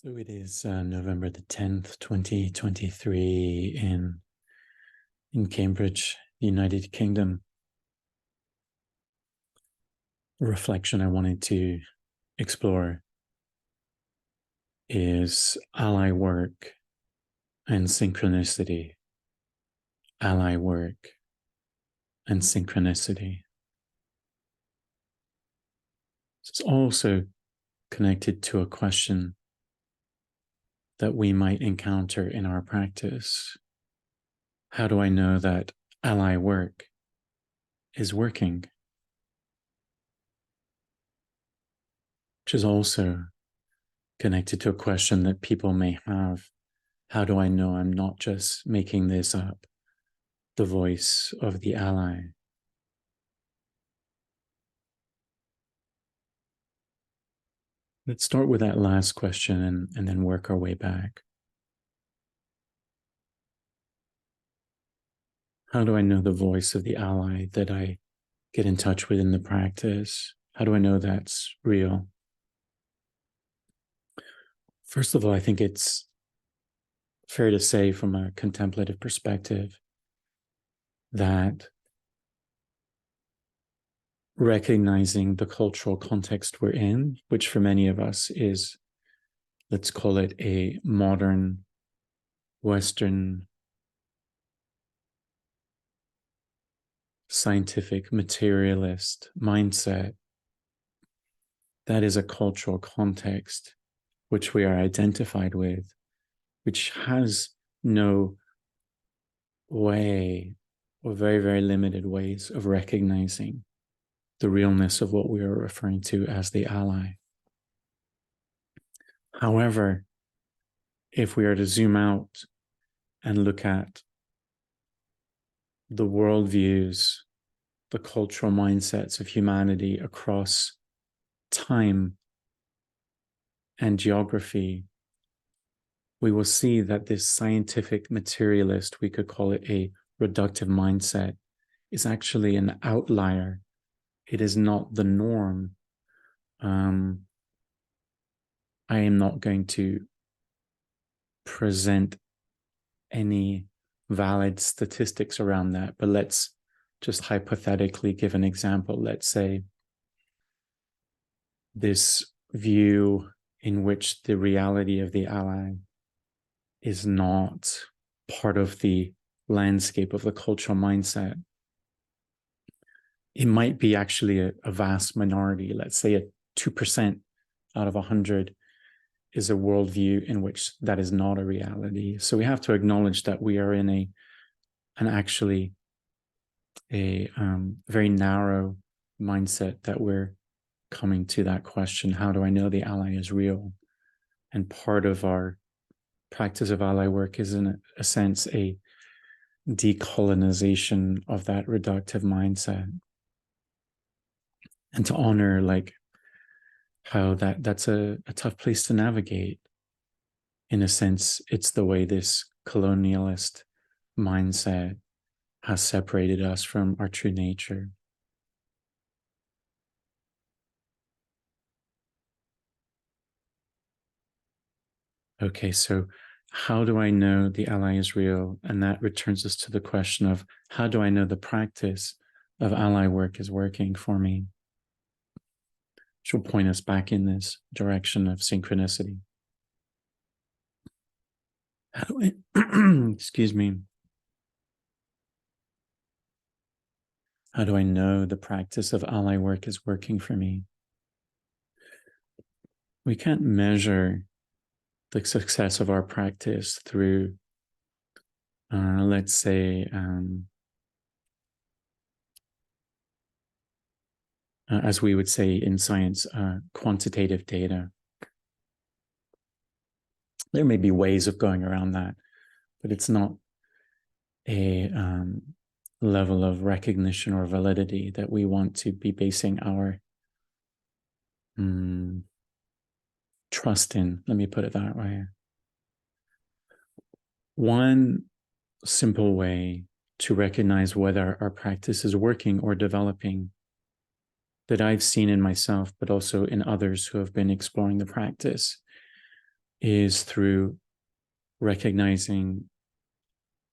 So it is November the 10th, 2023 in Cambridge, United Kingdom. The reflection I wanted to explore is ally work and synchronicity. Ally work and synchronicity. It's also connected to a question that we might encounter in our practice. How do I know that ally work is working? Which is also connected to a question that people may have. How do I know I'm not just making this up, the voice of the ally? Let's start with that last question and then work our way back. How do I know the voice of the ally that I get in touch with in the practice? How do I know that's real? First of all, I think it's fair to say from a contemplative perspective that recognizing the cultural context we're in, which for many of us is, let's call it a modern Western scientific materialist mindset, that is a cultural context which we are identified with, which has no way or very, very limited ways of recognizing the realness of what we are referring to as the ally. However, if we are to zoom out and look at the worldviews, the cultural mindsets of humanity across time and geography, we will see that this scientific materialist, we could call it a reductive mindset, is actually an outlier. It is not the norm. I am not going to present any valid statistics around that, but let's just hypothetically give an example. Let's say this view in which the reality of the ally is not part of the landscape of the cultural mindset. It might be actually a vast minority. Let's say 2% out of 100 is a worldview in which that is not a reality. So we have to acknowledge that we are in actually a very narrow mindset that we're coming to that question. How do I know the ally is real? And part of our practice of ally work is in a sense a decolonization of that reductive mindset, and to honor like how that's a tough place to navigate. In a sense, it's the way this colonialist mindset has separated us from our true nature. Okay, so how do I know the ally is real? And that returns us to the question of how do I know the practice of ally work is working for me? Which will point us back in this direction of synchronicity. How do I, excuse me, how do I know the practice of ally work is working for me? We can't measure the success of our practice through, let's say, as we would say in science, quantitative data. There may be ways of going around that, but it's not a level of recognition or validity that we want to be basing our trust in. Let me put it that way. One simple way to recognize whether our practice is working or developing, that I've seen in myself, but also in others who have been exploring the practice, is through recognizing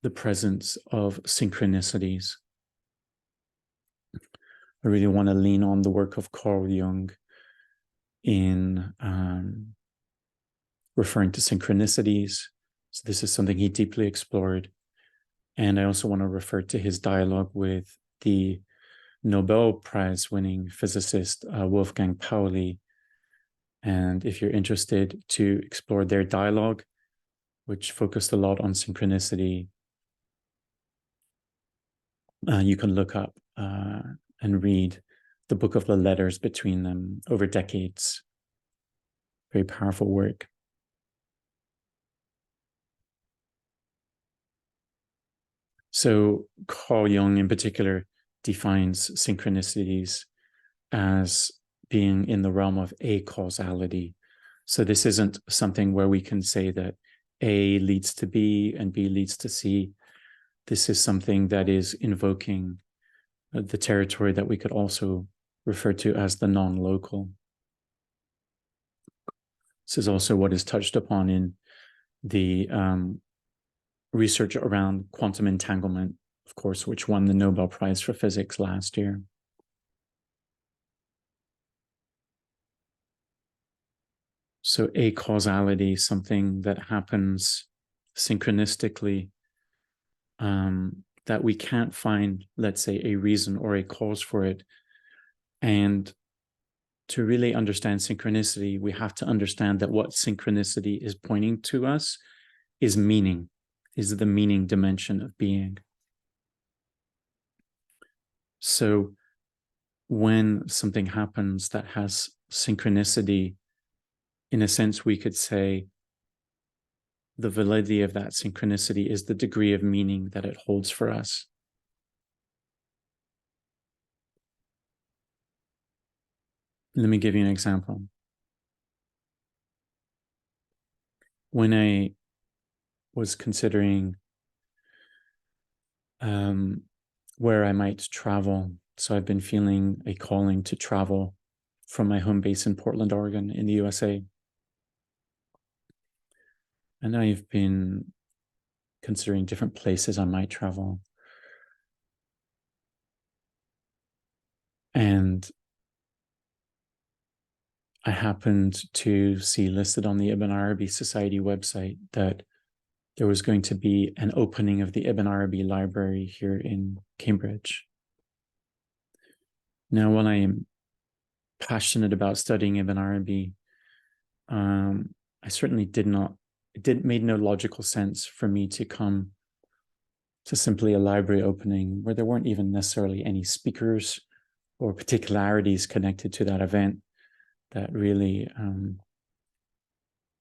the presence of synchronicities. I really want to lean on the work of Carl Jung in referring to synchronicities. So this is something he deeply explored. And I also want to refer to his dialogue with the Nobel Prize winning physicist Wolfgang Pauli. And if you're interested to explore their dialogue, which focused a lot on synchronicity, you can look up and read the book of the letters between them over decades. Very powerful work. So Carl Jung in particular defines synchronicities as being in the realm of acausality. So this isn't something where we can say that A leads to B and B leads to C. This is something that is invoking the territory that we could also refer to as the non-local. This is also what is touched upon in the research around quantum entanglement, of course, which won the Nobel Prize for Physics last year. So acausality, something that happens synchronistically, that we can't find, let's say, a reason or a cause for it. And to really understand synchronicity, we have to understand that what synchronicity is pointing to us is meaning, is the meaning dimension of being. So when something happens that has synchronicity, in a sense, we could say the validity of that synchronicity is the degree of meaning that it holds for us. Let me give you an example. When I was considering where I might travel, so I've been feeling a calling to travel from my home base in Portland, Oregon, in the USA. And I've been considering different places I might travel. And I happened to see listed on the Ibn Arabi Society website that there was going to be an opening of the Ibn Arabi library here in Cambridge. Now, while I am passionate about studying Ibn Arabi, I certainly made no logical sense for me to come to simply a library opening where there weren't even necessarily any speakers or particularities connected to that event that really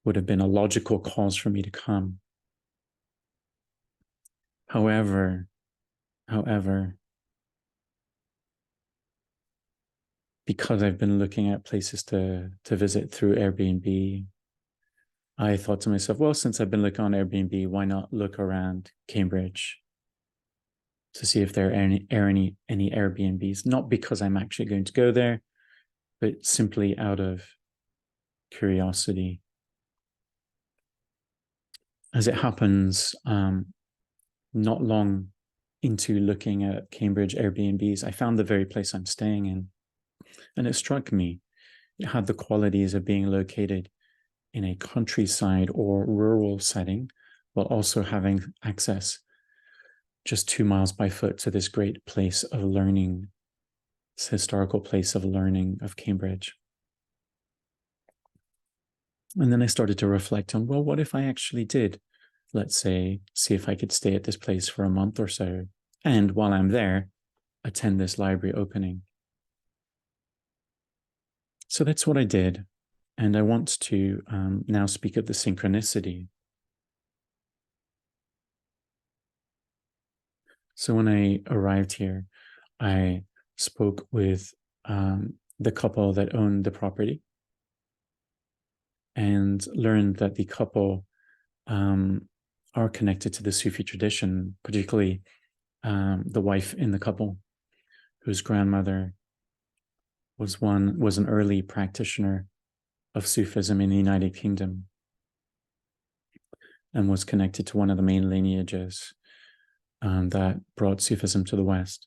would have been a logical cause for me to come. However, because I've been looking at places to visit through Airbnb, I thought to myself, well, since I've been looking on Airbnb, why not look around Cambridge to see if there are any Airbnbs, not because I'm actually going to go there, but simply out of curiosity. As it happens, not long into looking at Cambridge Airbnbs, I found the very place I'm staying in. And it struck me, it had the qualities of being located in a countryside or rural setting, while also having access just 2 miles by foot to this great place of learning, this historical place of learning of Cambridge. And then I started to reflect on, well, what if I actually did, let's say, see if I could stay at this place for a month or so, and while I'm there, attend this library opening. So that's what I did. And I want to now speak of the synchronicity. So when I arrived here, I spoke with the couple that owned the property and learned that the couple are connected to the Sufi tradition, particularly the wife in the couple, whose grandmother was an early practitioner of Sufism in the United Kingdom. and was connected to one of the main lineages that brought Sufism to the West.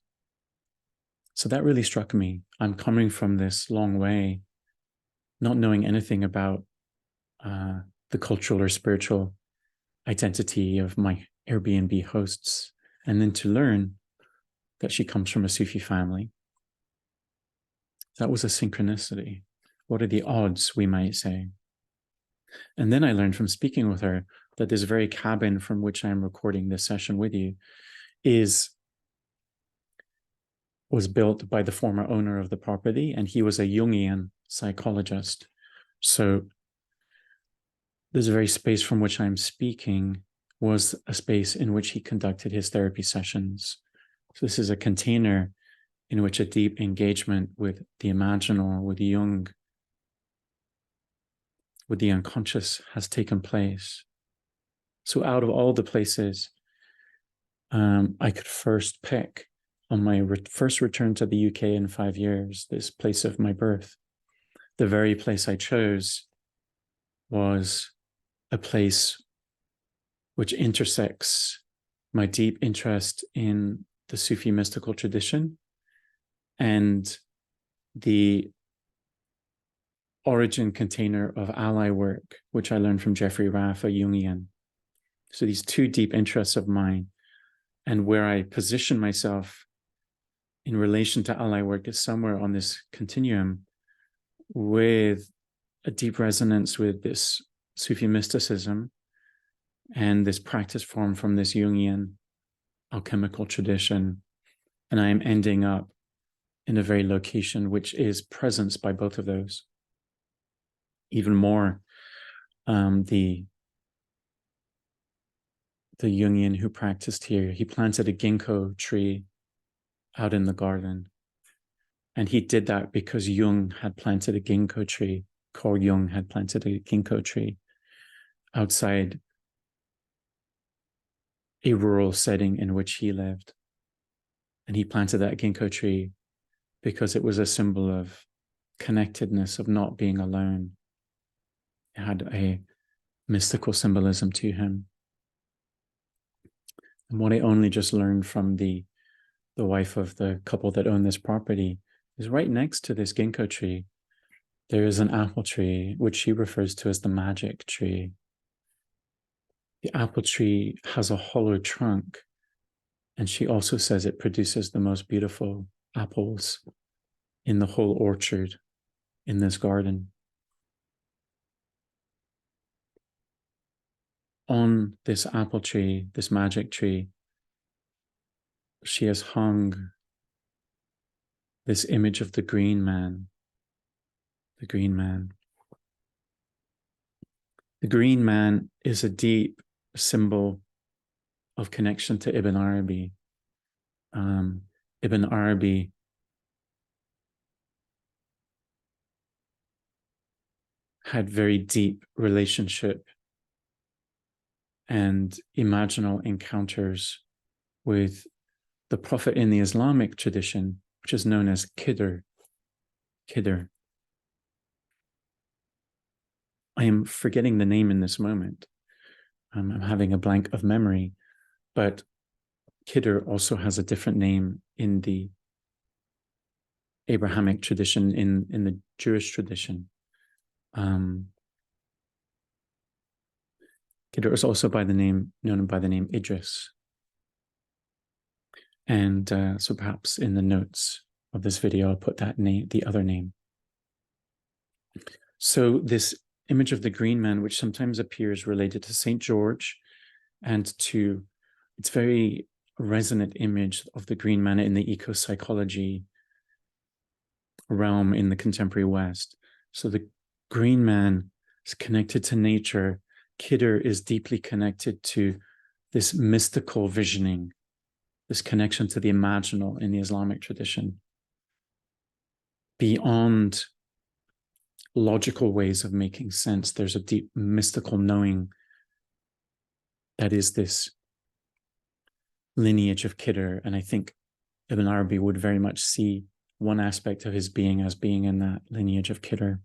So that really struck me. I'm coming from this long way, not knowing anything about the cultural or spiritual identity of my Airbnb hosts, and then to learn that she comes from a Sufi family. That was a synchronicity. What are the odds, we might say? And then I learned from speaking with her that this very cabin from which I'm recording this session with you was built by the former owner of the property, and he was a Jungian psychologist. So this very space from which I'm speaking was a space in which he conducted his therapy sessions. So this is a container in which a deep engagement with the imaginal, with Jung, with the unconscious has taken place. So out of all the places I could first pick on my first return to the UK in 5 years, this place of my birth, the very place I chose was a place which intersects my deep interest in the Sufi mystical tradition and the origin container of ally work, which I learned from Jeffrey Raff, a Jungian. So these two deep interests of mine, and where I position myself in relation to ally work is somewhere on this continuum with a deep resonance with this Sufi mysticism and this practice form from this Jungian alchemical tradition. And I am ending up in a very location which is presenced by both of those. Even more, the Jungian who practiced here, he planted a ginkgo tree out in the garden. And he did that because Jung had planted a ginkgo tree. Carl Jung had planted a ginkgo tree outside a rural setting in which he lived. And he planted that ginkgo tree because it was a symbol of connectedness, of not being alone. It had a mystical symbolism to him. And what I only just learned from the wife of the couple that owned this property is right next to this ginkgo tree, there is an apple tree, which she refers to as the magic tree. The apple tree has a hollow trunk, and she also says it produces the most beautiful apples in the whole orchard in this garden. On this apple tree, this magic tree, she has hung this image of the green man. The green man. The green man is a deep symbol of connection to Ibn Arabi. Ibn Arabi had very deep relationship and imaginal encounters with the Prophet in the Islamic tradition, which is known as Khidr. Khidr. I am forgetting the name in this moment. I'm having a blank of memory, but Khidr also has a different name in the Abrahamic tradition, in the Jewish tradition. Khidr is also known by the name Idris. And so perhaps in the notes of this video, I'll put that name, the other name. So this image of the green man, which sometimes appears related to St. George and to its very resonant image of the green man in the eco-psychology realm in the contemporary West. So the green man is connected to nature. Khidr is deeply connected to this mystical visioning, this connection to the imaginal in the Islamic tradition, beyond logical ways of making sense. There's a deep mystical knowing that is this lineage of Khidr. And I think Ibn Arabi would very much see one aspect of his being as being in that lineage of Khidr.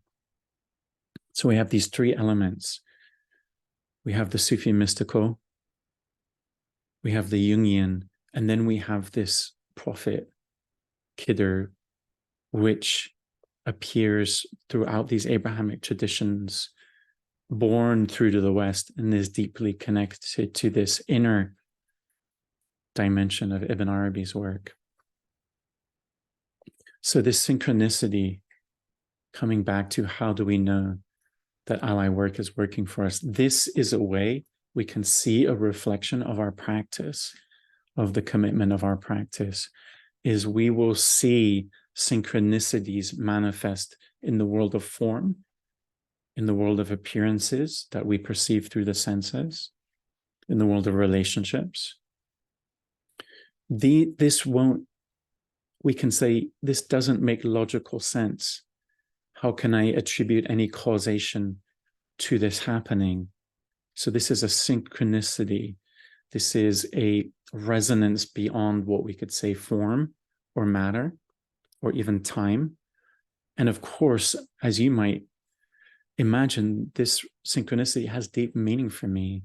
So we have these three elements we have the Sufi mystical, we have the Jungian, and then we have this prophet, Khidr, which appears throughout these Abrahamic traditions, born through to the West, and is deeply connected to this inner dimension of Ibn Arabi's work. So this synchronicity, coming back to how do we know that ally work is working for us? This is a way we can see a reflection of our practice, of the commitment of our practice, is we will see synchronicities manifest in the world of form, in the world of appearances that we perceive through the senses, in the world of relationships. This won't, we can say, this doesn't make logical sense. How can I attribute any causation to this happening? So this is a synchronicity. This is a resonance beyond what we could say form or matter or even time. And of course, as you might imagine, this synchronicity has deep meaning for me,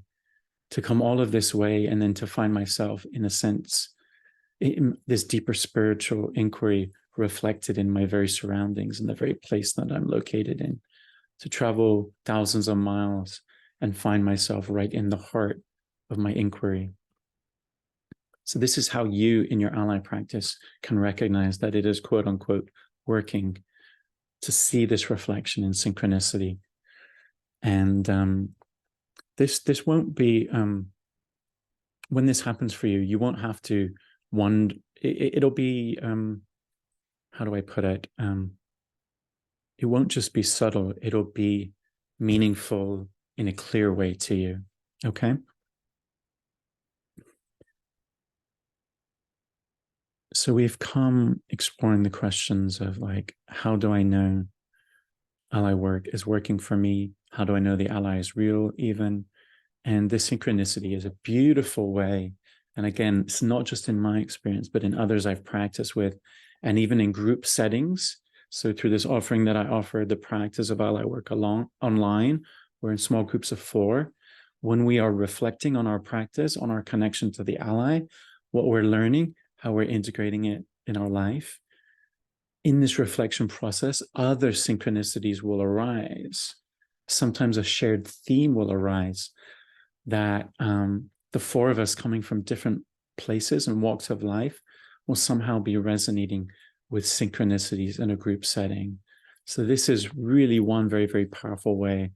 to come all of this way and then to find myself, in a sense, in this deeper spiritual inquiry reflected in my very surroundings, in the very place that I'm located in, to travel thousands of miles and find myself right in the heart of my inquiry. So this is how you, in your ally practice, can recognize that it is, quote unquote, working, to see this reflection in synchronicity. And this won't be, when this happens for you, you won't have to wonder, it'll be, how do I put it? It won't just be subtle, it'll be meaningful in a clear way to you, okay? So we've come exploring the questions of, like, how do I know ally work is working for me? How do I know the ally is real even? And this synchronicity is a beautiful way. And again, it's not just in my experience, but in others I've practiced with, and even in group settings. So through this offering that I offer, the practice of ally work online, we're in small groups of 4. When we are reflecting on our practice, on our connection to the ally, what we're learning, how we're integrating it in our life, in this reflection process, other synchronicities will arise. Sometimes a shared theme will arise that the 4 of us coming from different places and walks of life will somehow be resonating with synchronicities in a group setting. So this is really one very, very powerful way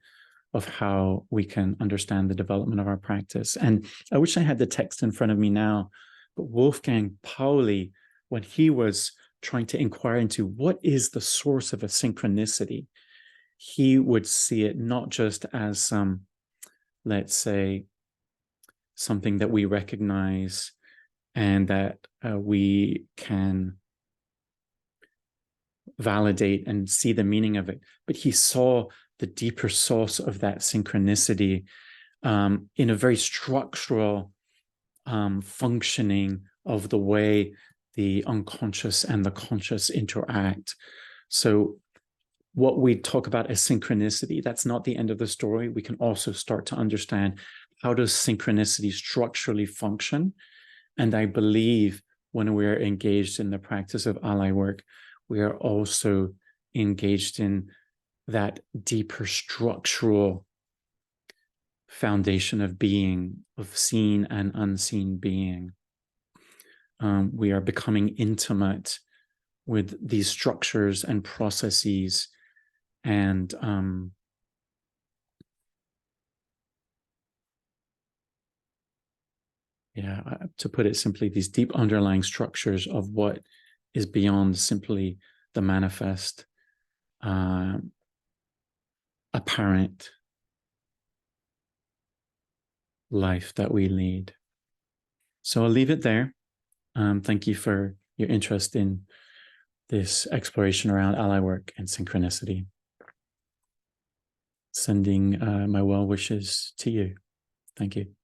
of how we can understand the development of our practice. And I wish I had the text in front of me now, but Wolfgang Pauli, when he was trying to inquire into what is the source of a synchronicity, he would see it not just as some, let's say, something that we recognize and that we can validate and see the meaning of it, but he saw the deeper source of that synchronicity in a very structural functioning of the way the unconscious and the conscious interact. So what we talk about as synchronicity, that's not the end of the story. We can also start to understand, how does synchronicity structurally function? And I believe when we're engaged in the practice of ally work, we are also engaged in that deeper structural foundation of being, of seen and unseen being. We are becoming intimate with these structures and processes, and to put it simply, these deep underlying structures of what is beyond simply the manifest, apparent life that we lead. So I'll leave it there. Thank you for your interest in this exploration around ally work and synchronicity. Sending my well wishes to you. Thank you.